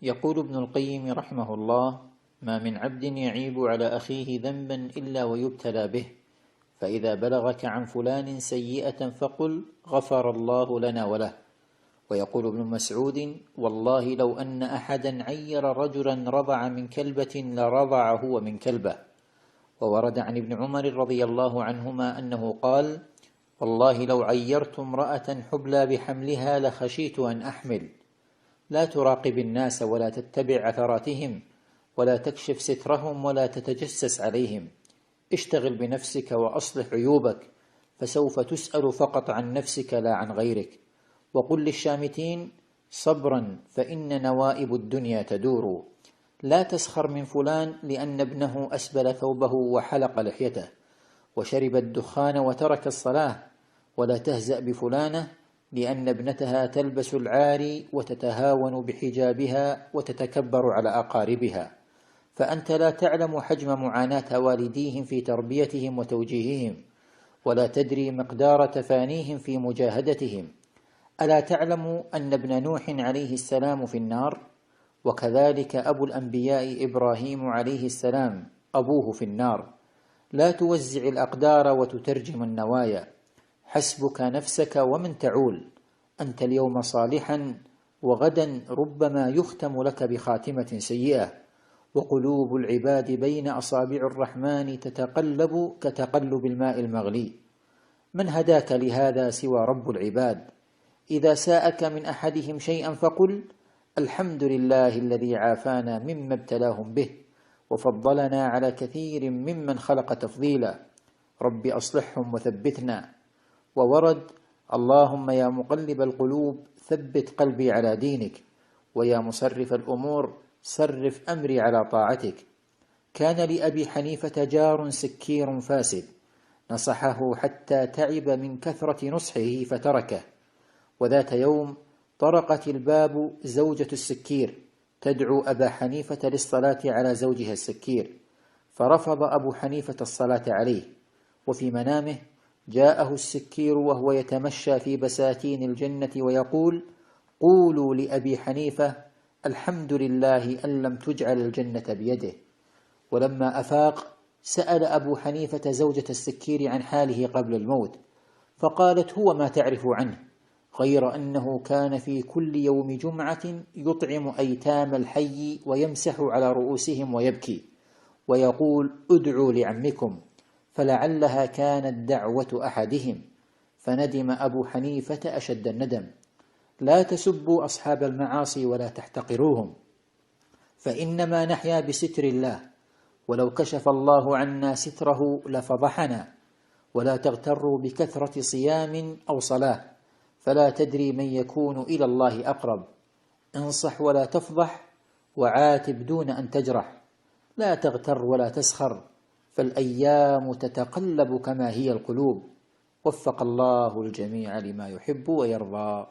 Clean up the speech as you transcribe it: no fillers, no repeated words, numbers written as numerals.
يقول ابن القيم رحمه الله: ما من عبد يعيب على أخيه ذنبا إلا ويبتلى به، فإذا بلغك عن فلان سيئة فقل غفر الله لنا وله. ويقول ابن مسعود: والله لو أن أحدا عير رجلا رضع من كلبة لرضع هو من كلبة. وورد عن ابن عمر رضي الله عنهما أنه قال: والله لو عيرت امرأة حبلى بحملها لخشيت أن أحمل. لا تراقب الناس ولا تتبع أثراتهم ولا تكشف سترهم ولا تتجسس عليهم. اشتغل بنفسك وأصلح عيوبك، فسوف تسأل فقط عن نفسك لا عن غيرك. وقل للشامتين: صبرا فإن نوائب الدنيا تدور. لا تسخر من فلان لأن ابنه أسبل ثوبه وحلق لحيته وشرب الدخان وترك الصلاة، ولا تهزأ بفلانة لأن ابنتها تلبس العاري وتتهاون بحجابها وتتكبر على أقاربها، فأنت لا تعلم حجم معاناة والديهم في تربيتهم وتوجيههم، ولا تدري مقدار تفانيهم في مجاهدتهم. ألا تعلم أن ابن نوح عليه السلام في النار؟ وكذلك أبو الأنبياء إبراهيم عليه السلام أبوه في النار. لا توزع الأقدار وتترجم النوايا، حسبك نفسك ومن تعول. أنت اليوم صالحا وغدا ربما يختم لك بخاتمة سيئة، وقلوب العباد بين أصابع الرحمن تتقلب كتقلب الماء المغلي. من هداك لهذا سوى رب العباد؟ إذا ساءك من أحدهم شيئا فقل: الحمد لله الذي عافانا مما ابتلاهم به وفضلنا على كثير ممن خلق تفضيلا، رب أصلحهم وثبتنا. وورد: اللهم يا مقلب القلوب ثبت قلبي على دينك، ويا مصرف الأمور صرف أمري على طاعتك. كان لأبي حنيفة جار سكير فاسد، نصحه حتى تعب من كثرة نصحه فتركه. وذات يوم طرقت الباب زوجة السكير تدعو أبا حنيفة للصلاة على زوجها السكير، فرفض أبو حنيفة الصلاة عليه. وفي منامه جاءه السكير وهو يتمشى في بساتين الجنة ويقول: قولوا لأبي حنيفة الحمد لله أن لم تجعل الجنة بيده. ولما أفاق سأل أبو حنيفة زوجة السكير عن حاله قبل الموت، فقالت: هو ما تعرف عنه، غير أنه كان في كل يوم جمعة يطعم أيتام الحي ويمسح على رؤوسهم ويبكي ويقول: ادعوا لعمكم، فلعلها كانت دعوة أحدهم. فندم أبو حنيفة أشد الندم. لا تسبوا أصحاب المعاصي ولا تحتقروهم، فإنما نحيا بستر الله، ولو كشف الله عنا ستره لفضحنا. ولا تغتروا بكثرة صيام أو صلاة، فلا تدري من يكون إلى الله أقرب. انصح ولا تفضح، وعاتب دون أن تجرح. لا تغتر ولا تسخر، فالأيام تتقلب كما هي القلوب. وفق الله الجميع لما يحب ويرضى.